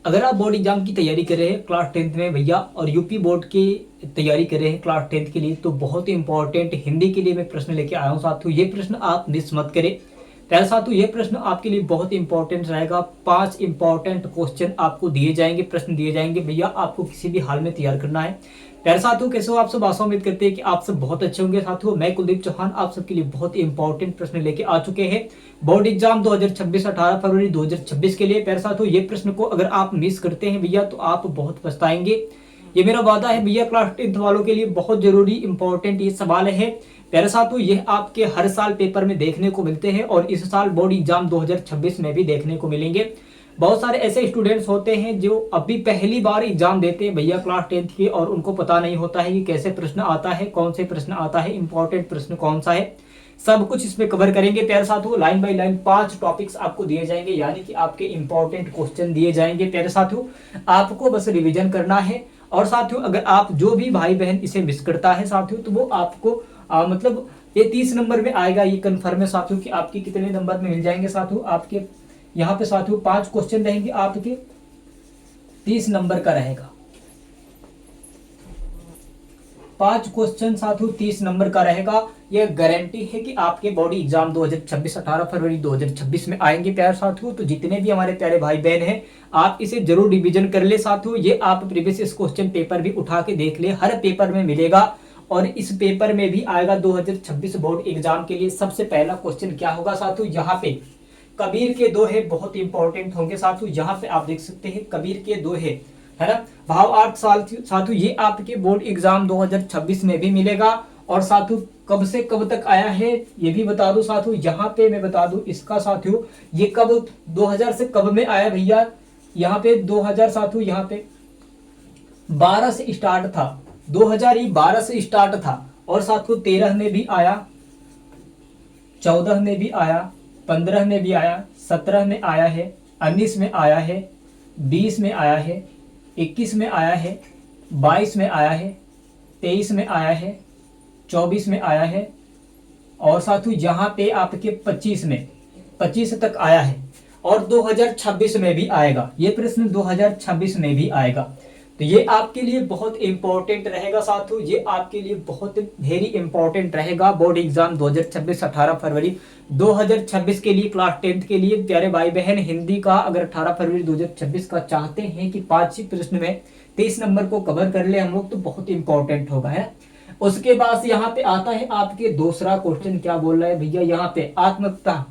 अगर आप board exam की तैयारी कर रहे हैं क्लास 10th में भैया और यूपी बोर्ड की तैयारी कर रहे हैं क्लास 10th के लिए, तो बहुत ही इंपॉर्टेंट हिंदी के लिए मैं प्रश्न लेके आया हूँ साथियों। ये प्रश्न आप मिस मत करें। पहले साथियों ये प्रश्न आपके लिए बहुत इंपॉर्टेंट रहेगा। 5 इंपॉर्टेंट क्वेश्चन आपको दिए जाएंगे, प्रश्न दिए जाएंगे भैया, आपको किसी भी हाल में तैयार करना है। प्यारे साथियों, कैसे हो आप सब? आशा उम्मीद करते हैं कि आप सब बहुत अच्छे होंगे। साथियों मैं कुलदीप चौहान आप सबके लिए बहुत इंपॉर्टेंट प्रश्न लेके आ चुके हैं बोर्ड एग्जाम 2026 18 फरवरी 2026 के लिए। प्यारे साथियों ये प्रश्न को अगर आप मिस करते हैं भैया तो आप बहुत पछताएंगे। ये मेरा वादा है भैया, क्लास 10th वालों के लिए बहुत जरूरी इंपॉर्टेंट ये सवाल है। प्यारे साथियों ये आपके हर साल पेपर में देखने को मिलते हैं और इस साल बोर्ड एग्जाम 2026 में भी देखने को मिलेंगे। बहुत सारे ऐसे स्टूडेंट्स होते हैं जो अभी पहली बार एग्जाम देते हैं भैया क्लास 10th के, और उनको पता नहीं होता है कि कैसे प्रश्न आता है, कौन से प्रश्न आता है, इंपॉर्टेंट प्रश्न कौन सा है। सब कुछ इसमें कवर करेंगे प्यारे साथियों। लाइन बाय लाइन 5 टॉपिक्स आपको दिए जाएंगे, यानी कि आपके इंपॉर्टेंट क्वेश्चन दिए जाएंगे प्यारे साथियों। आपको बस रिवीजन करना है। और साथियों अगर आप जो भी भाई बहन इसे मिस करता है साथियों, तो वो आपको मतलब ये 30 नंबर में आएगा। ये कन्फर्म है साथियों कि आपके कितने नंबर में मिल जाएंगे साथियों। आपके यहाँ पे साथियों 5 क्वेश्चन रहेंगे, आपके 30 नंबर का रहेगा। 5 क्वेश्चन साथियों 30 नंबर का रहेगा। यह गारंटी है कि आपके बोर्ड एग्जाम 2026 18 फरवरी 2026 में आएंगे प्यारे साथियों। तो जितने भी हमारे प्यारे भाई बहन हैं, आप इसे जरूर रिवीजन कर ले साथियों। ये आप प्रीवियस क्वेश्चन पेपर भी उठा के देख ले, हर पेपर में मिलेगा। और इस पेपर में भी आएगा 2026 बोर्ड एग्जाम के लिए। सबसे पहला क्वेश्चन क्या होगा साथियों, यहाँ पे कबीर के दोहे बहुत इंपॉर्टेंट होंगे साथियों। यहाँ पे आप देख सकते हैं कबीर के दोहे, है ना, भावार्थ साथियों ये आपके बोर्ड एग्जाम 2026 में भी मिलेगा। और साथियों कब से कब तक आया है ये भी बता दूं साथियों। यहाँ पे मैं बता दूं इसका साथियों, ये कब 2000 से कब में आया भैया। यहाँ पे 2000 साथियों, यहाँ पे 12 से स्टार्ट था। 2012 से स्टार्ट था। और साथियों 13 में भी आया, 14 में भी आया, 15 में भी आया, 17 में आया है, 19 में आया है, 20 में आया है, 21 में आया है, 22 में आया है, 23 में आया है, 24 में आया है। और साथियों यहाँ पे आपके 25 तक आया है। और 2026 में भी आएगा ये प्रश्न, 2026 में भी आएगा। तो ये आपके लिए बहुत इंपॉर्टेंट रहेगा साथियों। ये आपके लिए बहुत वेरी इंपॉर्टेंट रहेगा बोर्ड एग्जाम 2026 18 फरवरी 2026 के लिए, क्लास 10th के लिए। प्यारे भाई बहन हिंदी का अगर 18 फरवरी 2026 का चाहते हैं कि 5 ही प्रश्न में 30 नंबर को कवर कर ले हम लोग, तो बहुत इंपॉर्टेंट होगा, है। उसके बाद यहाँ पे आता है आपके दूसरा क्वेश्चन, क्या बोल रहा है भैया यहाँ पे, आत्मकथा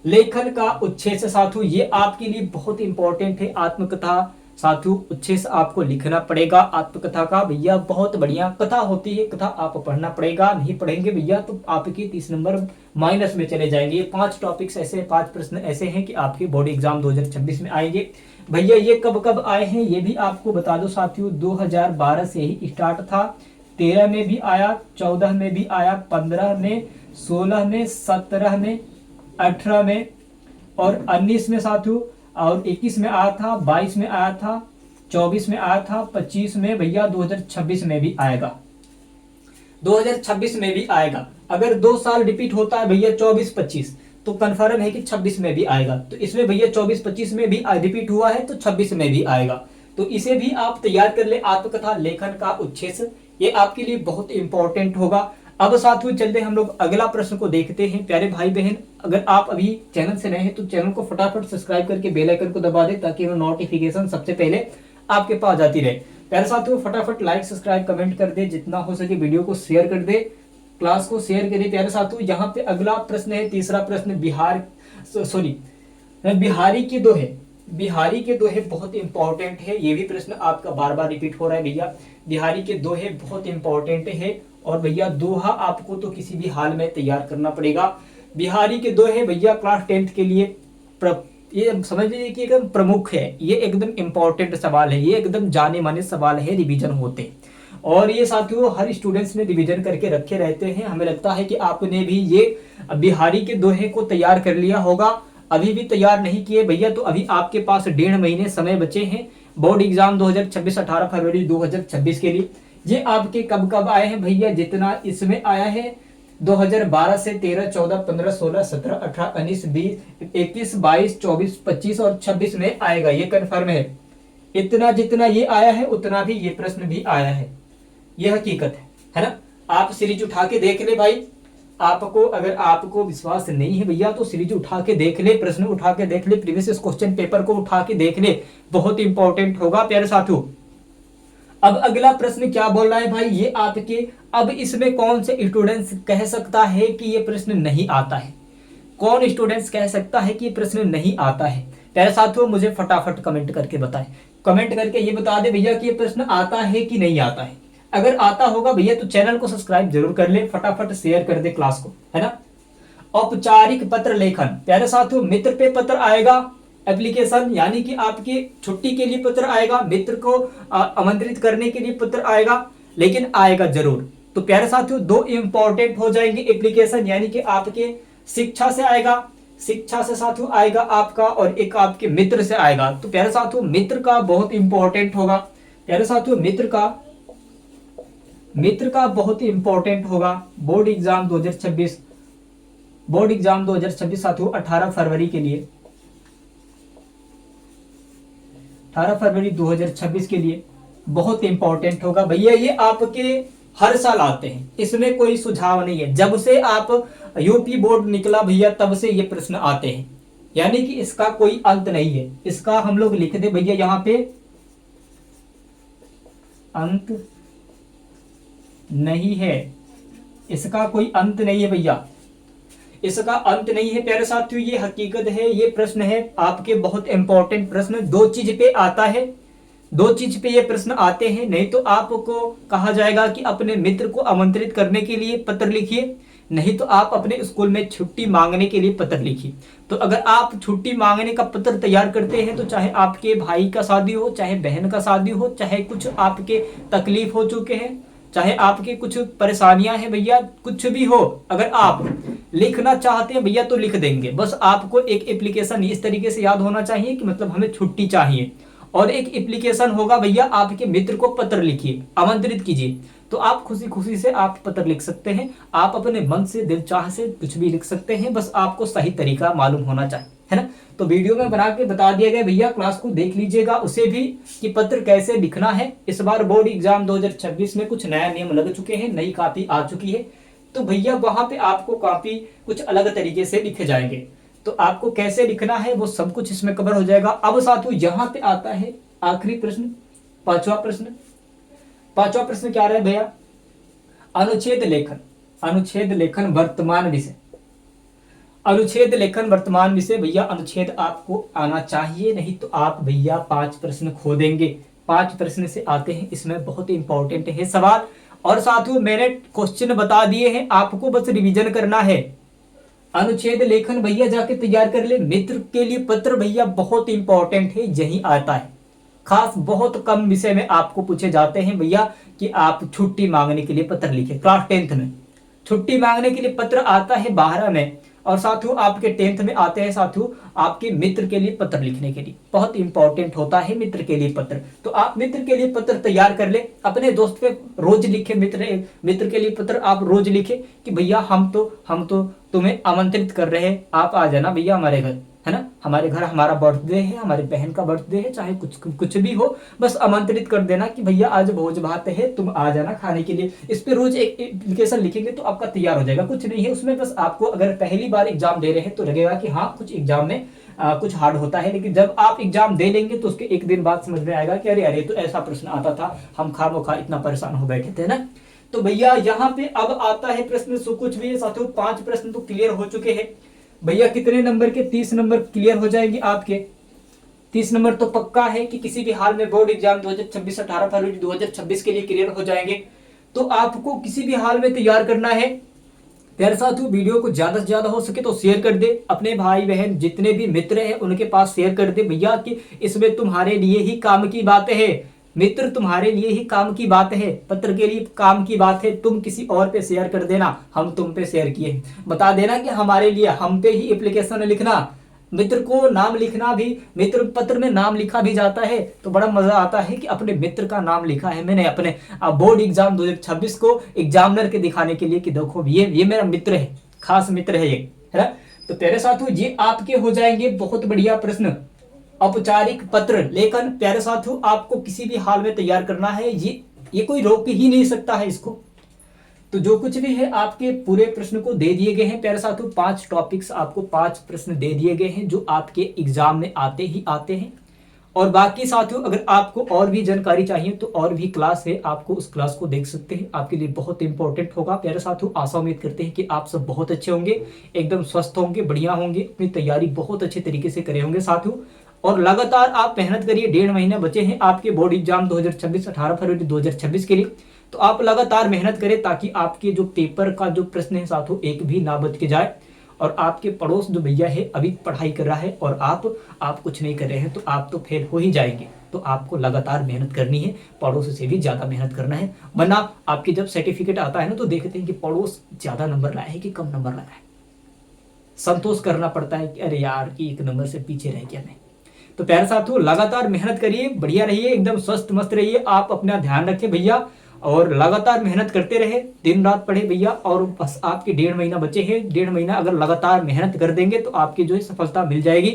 लेखन का उच्छेद साथियों। ये आपके लिए बहुत इंपॉर्टेंट है। आत्मकथा साथियों उच्छेद आपको लिखना पड़ेगा। आत्मकथा का भैया बहुत बढ़िया कथा होती है, कथा आप पढ़ना पड़ेगा। नहीं पढ़ेंगे भैया तो आपके 30 नंबर माइनस में चले जाएंगे। ये 5 टॉपिक्स ऐसे, 5 प्रश्न ऐसे हैं कि आपके बोर्ड एग्जाम 2026 में आएंगे। भैया ये कब कब आए हैं ये भी आपको बता दो साथियों। 2012 से ही स्टार्ट था, 13 में भी आया, 14 में भी आया, 15 में, 16 में, 17 में, 18 में और 19 में साथियों, और 21 में आया था, 22 में आया था, 24 में आया था, 25 में भैया, 2026 में भी आएगा। 2026 में भी आएगा। अगर 2 साल रिपीट होता है भैया 24-25, तो कंफर्म है कि 26 में भी आएगा। तो इसमें भैया 24-25 में भी रिपीट हुआ है तो 26 में भी आएगा। तो इसे भी आप तैयार कर ले। आत्मकथा लेखन का उच्छेद ये आपके लिए बहुत इंपॉर्टेंट होगा। अब साथियों चलते हम लोग अगला प्रश्न को देखते हैं। प्यारे भाई बहन अगर आप अभी चैनल से नए हैं तो चैनल को फटाफट सब्सक्राइब करके बेल आइकन को दबा दें, ताकि नोटिफिकेशन सबसे पहले आपके पास जाती रहे। प्यारे साथियों फटाफट लाइक सब्सक्राइब कमेंट कर दे, जितना हो सके वीडियो को शेयर कर दे, क्लास को शेयर करें। प्यारे साथियों यहाँ पे अगला प्रश्न है, तीसरा प्रश्न, बिहारी के दोहे। बिहारी के दोहे बहुत इंपॉर्टेंट है। ये भी प्रश्न आपका बार बार रिपीट हो रहा है भैया। बिहारी के दोहे बहुत इंपॉर्टेंट है। और भैया दोहा आपको तो किसी भी हाल में तैयार करना पड़ेगा। बिहारी के दोहे भैया क्लास 10th के लिए ये समझ लीजिए कि एकदम प्रमुख है। ये एकदम इंपॉर्टेंट सवाल है, ये एकदम जाने माने सवाल है, रिवीजन होते। और ये साथियों हर स्टूडेंट्स ने रिवीजन करके रखे रहते हैं। हमें लगता है कि आपने भी ये बिहारी के दोहे को तैयार कर लिया होगा। अभी भी तैयार नहीं किए भैया तो अभी आपके पास 1.5 महीने समय बचे हैं बोर्ड एग्जाम 2026 18 फरवरी 2026 के लिए। ये आपके कब कब आए हैं भैया, जितना इसमें आया है 2012 से 13, 14, 15, 16, 17, 18, 19, 20, 21, 22, 24, 25 और 26 में आएगा, ये कन्फर्म है। इतना जितना ये आया है उतना भी ये प्रश्न भी आया है, यह हकीकत है ना। आप सीरीज उठा के देख ले भाई, आपको अगर आपको विश्वास नहीं है भैया तो सीरीज उठा के देख ले, प्रश्न उठा के देख ले, प्रीवियस क्वेश्चन पेपर को उठा के देख ले, बहुत इंपॉर्टेंट होगा प्यारे साथियों। अब अगला प्रश्न क्या बोल रहा है भाई, ये आपके, अब इसमें कौन से स्टूडेंट्स कह सकता है कि ये प्रश्न नहीं आता है, कौन स्टूडेंट्स कह सकता है कि ये प्रश्न नहीं आता है? प्यारे साथियों मुझे फटाफट कमेंट करके बताएं, कमेंट करके ये बता दे भैया कि ये प्रश्न आता है कि नहीं आता है। अगर आता होगा भैया तो चैनल को सब्सक्राइब जरूर कर ले, फटाफट शेयर कर दे क्लास को, है ना। औपचारिक पत्र लेखन, प्यारे साथियों मित्र पे पत्र आएगा, एप्लीकेशन यानी कि आपकी छुट्टी के लिए पत्र आएगा, मित्र को आमंत्रित करने के लिए पत्र आएगा, लेकिन आएगा जरूर। तो प्यारे साथियों दो इंपॉर्टेंट हो जाएंगे एप्लीकेशन, यानी कि आपके शिक्षा से आएगा, शिक्षा से साथियों आएगा आपका, और एक आपके मित्र से आएगा। तो प्यारे साथियों मित्र का बहुत इंपॉर्टेंट होगा, प्यारे साथियों मित्र का बहुत इंपॉर्टेंट होगा। बोर्ड एग्जाम 2026, बोर्ड एग्जाम 2026 साथियों 18 फरवरी के लिए, 18 फरवरी 2026 के लिए बहुत इंपॉर्टेंट होगा भैया। ये आपके हर साल आते हैं, इसमें कोई सुझाव नहीं है, जब से आप यूपी बोर्ड निकला भैया तब से ये प्रश्न आते हैं, यानी कि इसका कोई अंत नहीं है। इसका हम लोग लिख दे भैया यहाँ पे, अंत नहीं है, इसका कोई अंत नहीं है भैया, इसका अंत नहीं है प्यारे साथियों, ये हकीकत है, ये प्रश्न है आपके बहुत इंपॉर्टेंट प्रश्न। दो चीज पे आता है, दो चीज पे ये प्रश्न आते हैं, नहीं तो आपको कहा जाएगा कि अपने मित्र को आमंत्रित करने के लिए पत्र लिखिए, नहीं तो आप अपने स्कूल में छुट्टी मांगने के लिए पत्र लिखिए। तो अगर आप छुट्टी मांगने का पत्र तैयार करते हैं तो चाहे आपके भाई का शादी हो, चाहे बहन का शादी हो, चाहे कुछ आपके तकलीफ हो चुके हैं, चाहे आपके कुछ परेशानियां हैं भैया, कुछ भी हो, अगर आप लिखना चाहते हैं भैया तो लिख देंगे। बस आपको एक एप्लीकेशन इस तरीके से याद होना चाहिए कि मतलब हमें छुट्टी चाहिए, और एक एप्लीकेशन होगा भैया आपके मित्र को पत्र लिखिए, आमंत्रित कीजिए। तो आप खुशी खुशी से आप पत्र लिख सकते हैं, आप अपने मन से दिल चाह से कुछ भी लिख सकते हैं, बस आपको सही तरीका मालूम होना चाहिए, है ना। तो वीडियो में बना के बता दिया गया भैया, क्लास को देख लीजिएगा उसे भी कि पत्र कैसे लिखना है। इस बार बोर्ड एग्जाम 2026 में कुछ नया नियम लग चुके हैं, नई कॉपी आ चुकी है, तो भैया वहां पे आपको कॉपी कुछ अलग तरीके से लिखे जाएंगे, तो आपको कैसे लिखना है वो सब कुछ इसमें कवर हो जाएगा। अब साथियों यहाँ पे आता है आखिरी प्रश्न, पांचवा प्रश्न। पांचवा प्रश्न क्या रहा है भैया, अनुच्छेद लेखन, अनुच्छेद लेखन वर्तमान विषय, अनुच्छेद लेखन वर्तमान विषय भैया, अनुच्छेद आपको आना चाहिए, नहीं तो आप भैया 5 प्रश्न खो देंगे। 5 प्रश्न से आते हैं, इसमें बहुत इंपॉर्टेंट है सवाल, और साथियों मैंने क्वेश्चन बता दिए हैं, आपको बस रिवीजन करना है। अनुच्छेद लेखन भैया जाके तैयार कर ले। मित्र के लिए पत्र भैया बहुत इंपॉर्टेंट है, यही आता है, खास बहुत कम विषय में आपको पूछे जाते हैं भैया कि आप छुट्टी मांगने के लिए पत्र लिखे। क्लास 10th में छुट्टी मांगने के लिए पत्र आता है 12 में, और साथियों आपके 10th में आते हैं साथियों आपके मित्र के लिए पत्र लिखने के लिए, बहुत इंपॉर्टेंट होता है मित्र के लिए पत्र। तो आप मित्र के लिए पत्र तैयार कर ले, अपने दोस्त पे रोज लिखे, मित्र के लिए पत्र आप रोज लिखे कि भैया हम तो तुम्हें आमंत्रित कर रहे हैं, आप आ जाना भैया हमारे घर, है ना, हमारे घर हमारा बर्थडे है, हमारी बहन का बर्थडे है, चाहे कुछ भी हो, बस आमंत्रित कर देना कि भैया आज भोज भात है, तुम आ जाना खाने के लिए। इस पे रोज एक एप्लीकेशन लिखेंगे तो आपका तैयार हो जाएगा, कुछ नहीं है उसमें, बस आपको अगर पहली बार एग्जाम दे रहे हैं तो लगेगा कि हाँ कुछ एग्जाम में कुछ हार्ड होता है, लेकिन जब आप एग्जाम दे लेंगे तो उसके एक दिन बाद समझ में आएगा कि अरे अरे तो ऐसा प्रश्न आता था, हम खामोखा इतना परेशान हो बैठे थे ना। तो भैया यहाँ पे अब आता है प्रश्न, सो कुछ भी है साथियों, 5 प्रश्न तो क्लियर हो चुके हैं भैया। कितने नंबर के? 30 नंबर क्लियर हो जाएंगे आपके। 30 नंबर तो पक्का है कि किसी भी हाल में बोर्ड एग्जाम 2026 18 फरवरी 2026 के लिए क्लियर हो जाएंगे। तो आपको किसी भी हाल में तैयार करना है प्यारे साथियों, वीडियो को ज्यादा से ज्यादा हो सके तो शेयर कर दे, अपने भाई बहन जितने भी मित्र हैं उनके पास शेयर कर दे भैया कि इसमें तुम्हारे लिए ही काम की बात है, मित्र तुम्हारे लिए ही काम की बात है, पत्र के लिए काम की बात है। तुम किसी और पे शेयर कर देना, हम तुम पे शेयर किए, बता देना कि हमारे लिए हम पे ही एप्लीकेशन लिखना, मित्र को नाम लिखना भी, मित्र पत्र में नाम लिखा भी जाता है तो बड़ा मजा आता है कि अपने मित्र का नाम लिखा है मैंने अपने बोर्ड एग्जाम 2026 को एग्जामिनर के दिखाने के लिए कि देखो ये मेरा मित्र है, खास मित्र है ये, है ना। तो प्यारे साथियों ये आपके हो जाएंगे बहुत बढ़िया प्रश्न। औपचारिक पत्र लेखन प्यारे साथियों आपको किसी भी हाल में तैयार करना है, ये कोई रोक ही नहीं सकता है इसको। तो जो कुछ भी है आपके पूरे प्रश्न को दे दिए गए हैं प्यारे साथियों, 5 टॉपिक्स आपको 5 प्रश्न दे दिए गए हैं जो आपके एग्जाम में आते ही आते हैं। और बाकी साथियों अगर आपको और भी जानकारी चाहिए तो और भी क्लास है, आपको उस क्लास को देख सकते हैं, आपके लिए बहुत इंपॉर्टेंट होगा प्यारे साथियों। आशा उम्मीद करते हैं कि आप सब बहुत अच्छे होंगे, एकदम स्वस्थ होंगे, बढ़िया होंगे, अपनी तैयारी बहुत अच्छे तरीके से करे होंगे साथियों। और लगातार आप मेहनत करिए, 1.5 महीने बचे हैं आपके बोर्ड एग्जाम 2026 18 फरवरी 2026 के लिए। तो आप लगातार मेहनत करें ताकि आपके जो पेपर का जो प्रश्न है साथियों एक भी ना बच के जाए। और आपके पड़ोस जो भैया है अभी पढ़ाई कर रहा है और आप कुछ नहीं कर रहे हैं तो आप तो फेल हो ही जाएंगे। तो आपको लगातार मेहनत करनी है, पड़ोस से भी ज्यादा मेहनत करना है, वरना आपकी जब सर्टिफिकेट आता है ना तो देखते हैं कि पड़ोस ज्यादा नंबर लाया है कि कम नंबर लाया है, संतोष करना पड़ता है कि अरे यार कि 1 नंबर से पीछे रह गया मैं। तो प्यारे साथियों लगातार मेहनत करिए, बढ़िया रहिए, एकदम स्वस्थ मस्त रहिए, आप अपना ध्यान रखें भैया और लगातार मेहनत करते रहे, दिन रात पढ़े भैया। और बस आपके 1.5 महीना बचे हैं, 1.5 महीना अगर लगातार मेहनत कर देंगे तो आपकी जो है सफलता मिल जाएगी।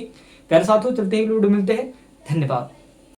प्यारे साथियों चलते हैं वीडियो मिलते हैं, धन्यवाद।